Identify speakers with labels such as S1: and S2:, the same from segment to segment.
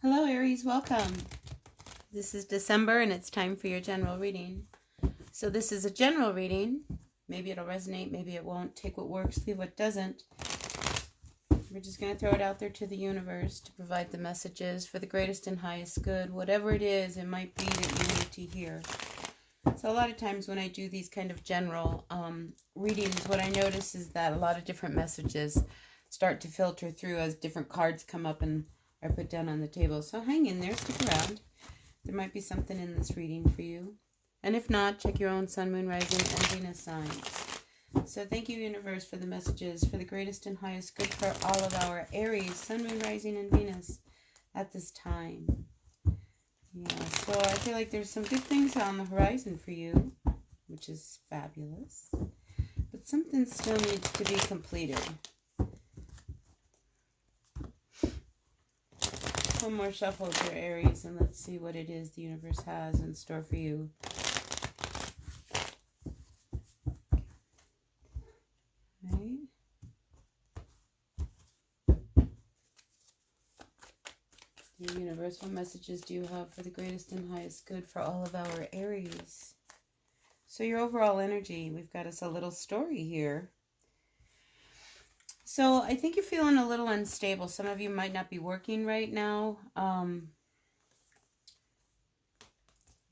S1: Hello Aries, welcome. This is December and it's time for your general reading. So this is a general reading. Maybe it'll resonate, maybe it won't. Take what works, leave what doesn't. We're just going to throw it out there to the universe to provide the messages for the greatest and highest good. Whatever it is, it might be that you need to hear. So a lot of times when I do these kind of general readings, what I notice is that a lot of different messages start to filter through as different cards come up and are put down on the table. So hang in there, stick around. There might be something in this reading for you. And if not, check your own Sun, Moon, Rising, and Venus signs. So thank you, universe, for the messages for the greatest and highest good for all of our Aries, Sun, Moon, Rising, and Venus at this time. Yeah, so I feel like there's some good things on the horizon for you, which is fabulous. But something still needs to be completed. One more shuffle for Aries, and let's see what it is the universe has in store for you. Right. The universe, what messages do you have for the greatest and highest good for all of our Aries? So your overall energy, we've got us a little story here. So I think you're feeling a little unstable. Some of you might not be working right now.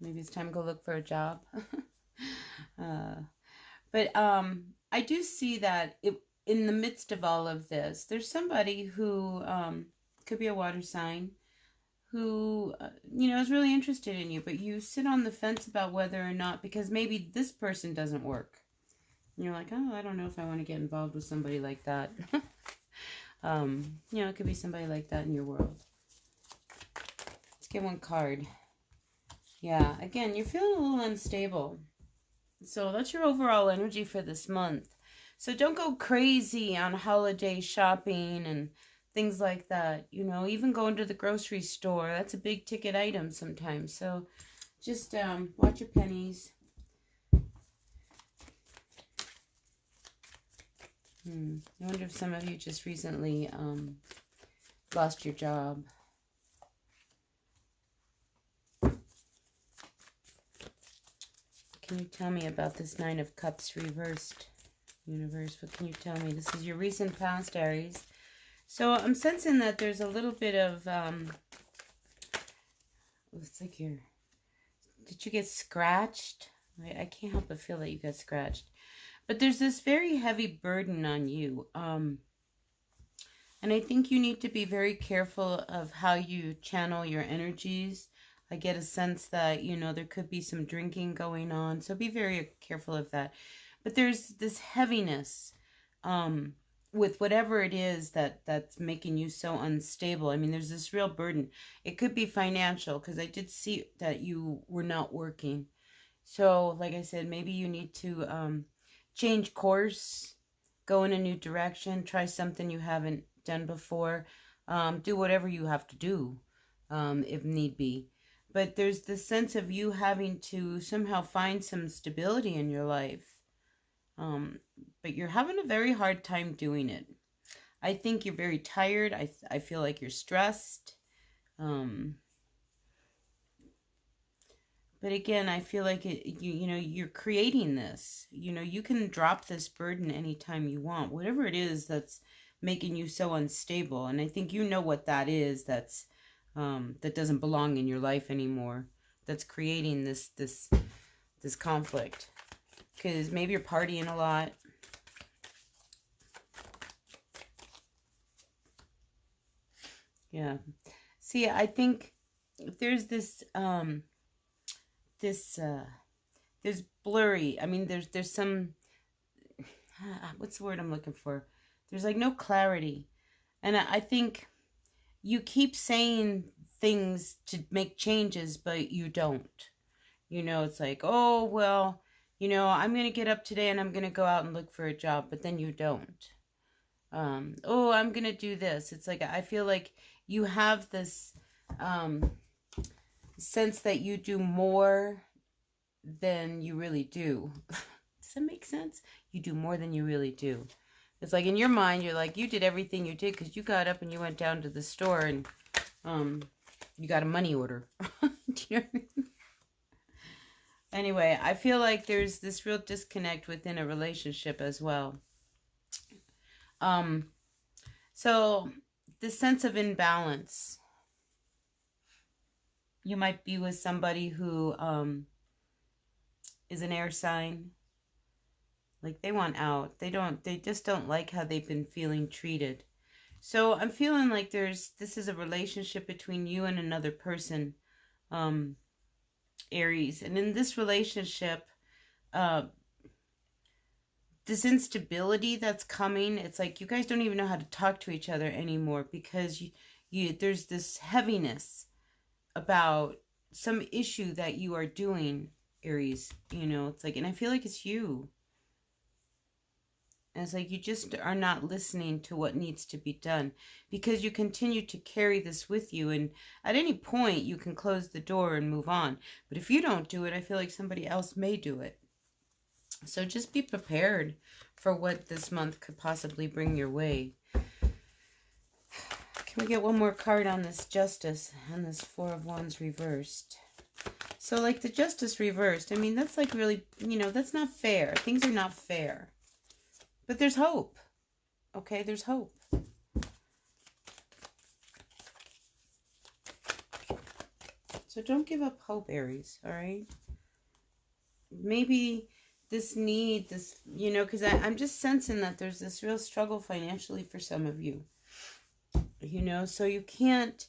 S1: Maybe it's time to go look for a job. But I do see that in the midst of all of this, there's somebody who could be a water sign who, is really interested in you, but you sit on the fence about whether or not, because maybe this person doesn't work. And you're like, oh, I don't know if I want to get involved with somebody like that. It could be somebody like that in your world. Let's get one card. Yeah, again, you're feeling a little unstable. So that's your overall energy for this month. So don't go crazy on holiday shopping and things like that. Even going to the grocery store, that's a big ticket item sometimes. So just watch your pennies. I wonder if some of you just recently lost your job. Can you tell me about this Nine of Cups reversed, universe? What can you tell me? This is your recent past, Aries. So I'm sensing that there's a little bit of, it's like did you get scratched? I can't help but feel that you got scratched. But there's this very heavy burden on you. And I think you need to be very careful of how you channel your energies. I get a sense that, there could be some drinking going on. So be very careful of that. But there's this heaviness with whatever it is that's making you so unstable. I mean, there's this real burden. It could be financial, because I did see that you were not working. So, like I said, maybe you need to change course, go in a new direction, try something you haven't done before, do whatever you have to do if need be. But there's this sense of you having to somehow find some stability in your life. But you're having a very hard time doing it. I think you're very tired. I feel like you're stressed. But again, I feel like you're creating this. You can drop this burden anytime you want. Whatever it is that's making you so unstable. And I think you know what that is. That doesn't belong in your life anymore. That's creating this conflict. Because maybe you're partying a lot. Yeah. See, I think there's this there's blurry. I mean, there's some, what's the word I'm looking for? There's like no clarity. And I think you keep saying things to make changes, but you don't. It's like, oh, well, I'm going to get up today and I'm going to go out and look for a job, but then you don't. Oh, I'm going to do this. It's like, I feel like you have this sense that you do more than you really do. Does that make sense? You do more than you really do. It's like in your mind, you're like, you did everything you did because you got up and you went down to the store and you got a money order. Do you know what I mean? Anyway, I feel like there's this real disconnect within a relationship as well. So this sense of imbalance. You might be with somebody who is an air sign. Like they want out. They just don't like how they've been feeling treated. So I'm feeling like this is a relationship between you and another person, Aries. And in this relationship, this instability that's coming, it's like you guys don't even know how to talk to each other anymore because there's this heaviness about some issue that you are doing, Aries. You know, it's like, and I feel like it's you. And it's like you just are not listening to what needs to be done because you continue to carry this with you. And at any point, you can close the door and move on. But if you don't do it, I feel like somebody else may do it. So just be prepared for what this month could possibly bring your way. Can we get one more card on this Justice and this Four of Wands reversed? So like the Justice reversed, I mean, that's like really, you know, that's not fair. Things are not fair. But there's hope. Okay, there's hope. So don't give up hope, Aries, all right? Maybe this need, this, you know, because I'm just sensing that there's this real struggle financially for some of you. You know, so you can't,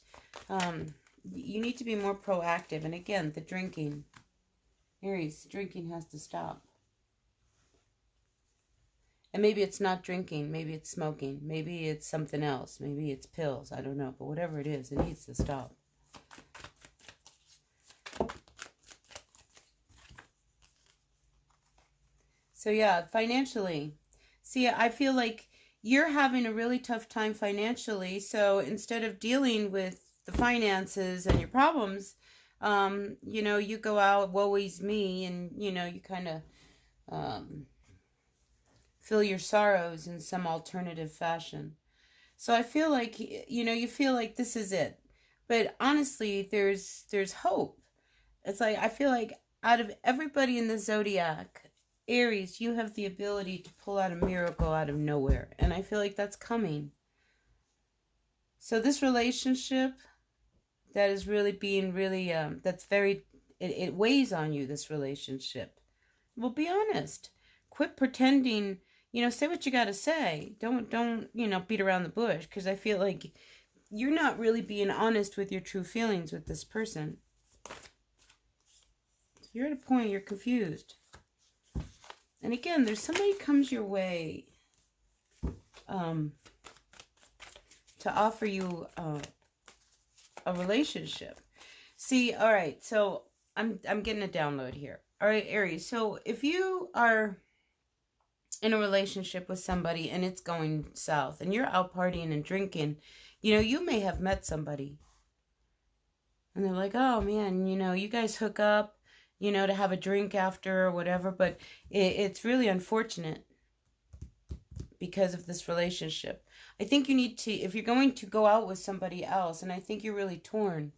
S1: you need to be more proactive. And again, the drinking. Aries, drinking has to stop. And maybe it's not drinking, maybe it's smoking, maybe it's something else, maybe it's pills, I don't know. But whatever it is, it needs to stop. So yeah, financially. See, I feel like you're having a really tough time financially. So instead of dealing with the finances and your problems, you know, you go out, woe is me, and, you know, you kind of feel your sorrows in some alternative fashion. So I feel like, you know, you feel like this is it. But honestly, there's hope. It's like, I feel like out of everybody in the zodiac, Aries, you have the ability to pull out a miracle out of nowhere. And I feel like that's coming. So this relationship that is really being really, that's very, it weighs on you, this relationship. Well, be honest. Quit pretending, you know, say what you got to say. Don't, you know, beat around the bush. Because I feel like you're not really being honest with your true feelings with this person. You're at a point, you're confused. And again, there's somebody comes your way to offer you a relationship. See, all right, so I'm getting a download here. All right, Aries, so if you are in a relationship with somebody and it's going south and you're out partying and drinking, you know, you may have met somebody. And they're like, oh, man, you know, you guys hook up, you know, to have a drink after or whatever. But it's really unfortunate because of this relationship. I think you need to, if you're going to go out with somebody else, and I think you're really torn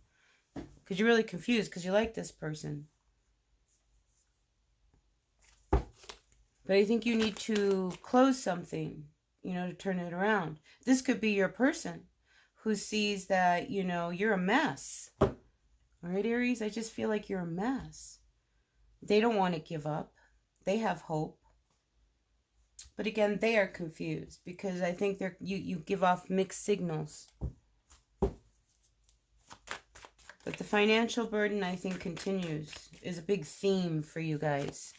S1: because you're really confused because you like this person. But I think you need to close something, you know, to turn it around. This could be your person who sees that, you know, you're a mess. All right, Aries, I just feel like you're a mess. They don't want to give up. They have hope. But again, they are confused because I think you give off mixed signals. But the financial burden, I think, continues, is a big theme for you guys.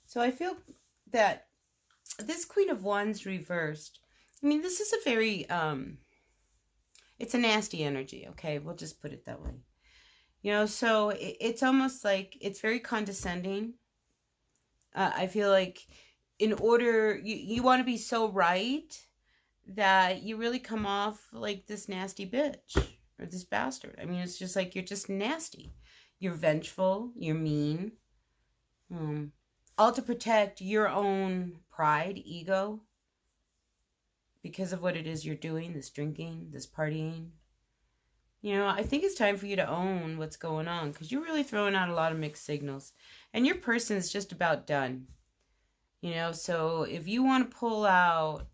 S1: So I feel that this Queen of Wands reversed, I mean, this is a very, it's a nasty energy, okay? We'll just put it that way. You know, so it's almost like it's very condescending. I feel like in order, you want to be so right that you really come off like this nasty bitch or this bastard. I mean, it's just like you're just nasty. You're vengeful. You're mean. All to protect your own pride, ego, because of what it is you're doing, this drinking, this partying. You know, I think it's time for you to own what's going on, because you're really throwing out a lot of mixed signals. And your person is just about done. You know, so if you want to pull out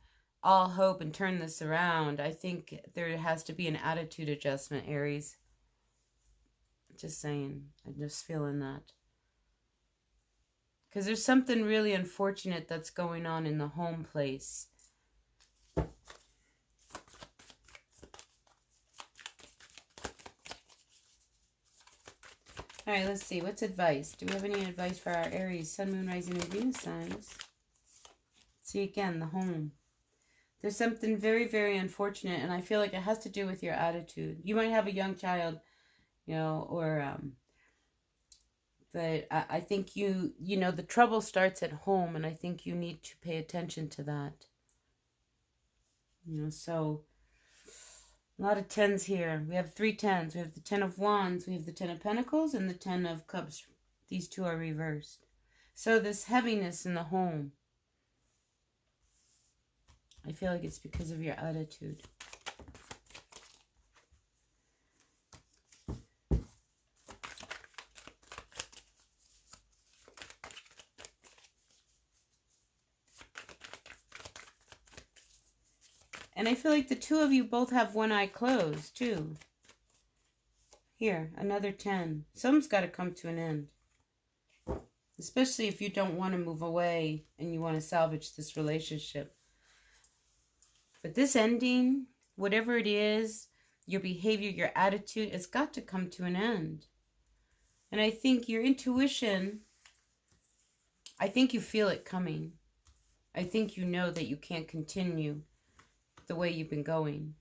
S1: all hope and turn this around, I think there has to be an attitude adjustment, Aries. Just saying. I'm just feeling that. Because there's something really unfortunate that's going on in the home place. All right, let's see. What's advice? Do we have any advice for our Aries, Sun, Moon, Rising, and Venus signs? See, again, the home. There's something very, very unfortunate, and I feel like it has to do with your attitude. You might have a young child, you know, or... But I think you know, the trouble starts at home, and I think you need to pay attention to that. You know, so a lot of tens here. We have 3 tens. We have the 10 of Wands, we have the 10 of Pentacles, and the 10 of Cups. These two are reversed. So this heaviness in the home, I feel like it's because of your attitude. And I feel like the two of you both have one eye closed, too. Here, another 10. Something's got to come to an end. Especially if you don't want to move away and you want to salvage this relationship. But this ending, whatever it is, your behavior, your attitude, it's got to come to an end. And I think your intuition, I think you feel it coming. I think you know that you can't continue the way you've been going,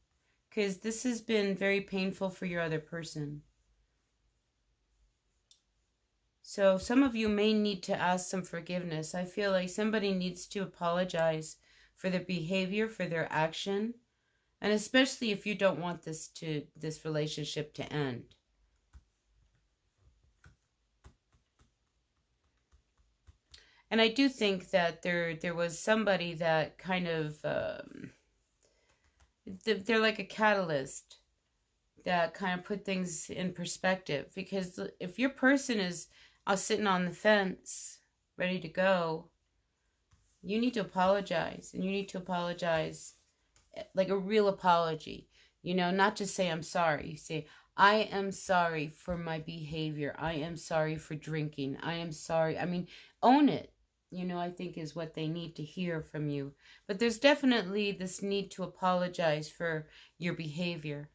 S1: because this has been very painful for your other person. So some of you may need to ask some forgiveness. I feel like somebody needs to apologize for their behavior, for their action, and especially if you don't want this relationship to end. And I do think that there was somebody that kind of they're like a catalyst that kind of put things in perspective. Because if your person is sitting on the fence, ready to go, you need to apologize. And you need to apologize like a real apology. You know, not just say, I'm sorry. You say, I am sorry for my behavior. I am sorry for drinking. I am sorry. I mean, own it. You know, I think is what they need to hear from you. But there's definitely this need to apologize for your behavior.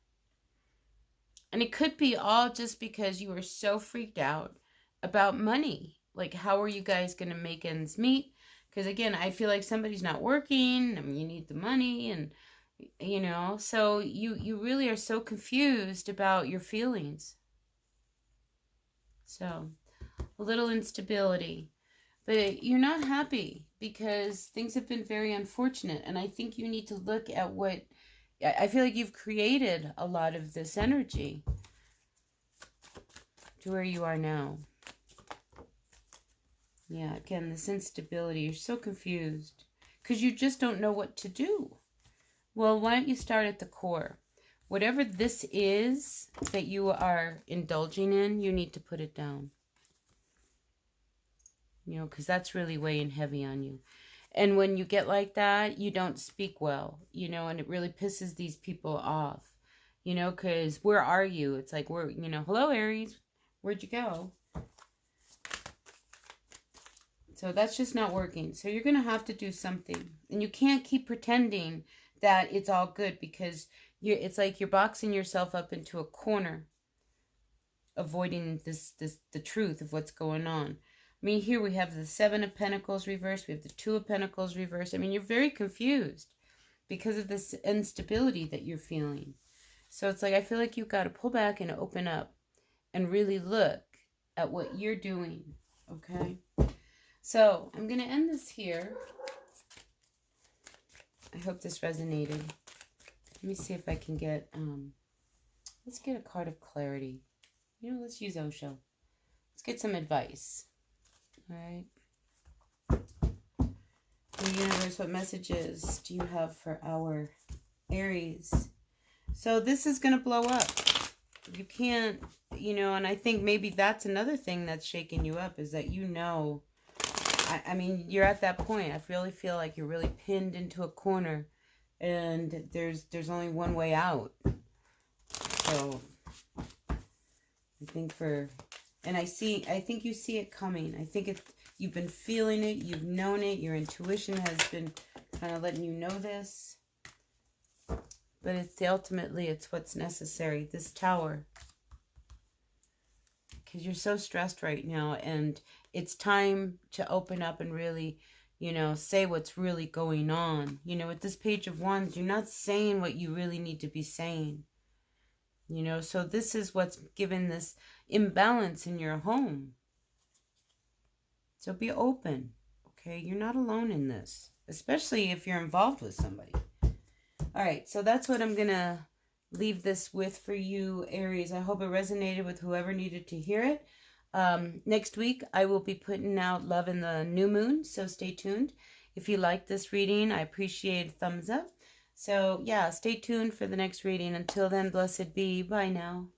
S1: And it could be all just because you were so freaked out about money. Like, how are you guys going to make ends meet? Because, again, I feel like somebody's not working. I mean, you need the money. And, you know, so you really are so confused about your feelings. So, a little instability. But you're not happy because things have been very unfortunate. And I think you need to look at what... I feel like you've created a lot of this energy to where you are now. Yeah, again, this instability. You're so confused because you just don't know what to do. Well, why don't you start at the core? Whatever this is that you are indulging in, you need to put it down. You know, because that's really weighing heavy on you. And when you get like that, you don't speak well, you know, and it really pisses these people off, you know, because where are you? It's like, you know, hello, Aries, where'd you go? So that's just not working. So you're going to have to do something. And you can't keep pretending that it's all good, because it's like you're boxing yourself up into a corner, avoiding the truth of what's going on. I mean, here we have the 7 of Pentacles reversed. We have the 2 of Pentacles reversed. I mean, you're very confused because of this instability that you're feeling. So it's like, I feel like you've got to pull back and open up and really look at what you're doing, okay? So I'm going to end this here. I hope this resonated. Let me see if I can get, let's get a card of clarity. You know, let's use Osho. Let's get some advice. All right. The universe, what messages do you have for our Aries? So this is going to blow up. You can't, you know, and I think maybe that's another thing that's shaking you up is that, you know, I mean, you're at that point. I really feel like you're really pinned into a corner and there's only one way out. So I think and I think you see it coming. I think you've been feeling it, you've known it, your intuition has been kind of letting you know this. But ultimately it's what's necessary, this Tower. Because you're so stressed right now, and it's time to open up and really, you know, say what's really going on. You know, with this Page of Wands, you're not saying what you really need to be saying. You know, so this is what's given this imbalance in your home. So be open, okay? You're not alone in this, especially if you're involved with somebody. All right, so that's what I'm going to leave this with for you, Aries. I hope it resonated with whoever needed to hear it. Next week, I will be putting out Love in the New Moon, so stay tuned. If you like this reading, I appreciate a thumbs up. So, yeah, stay tuned for the next reading. Until then, blessed be. Bye now.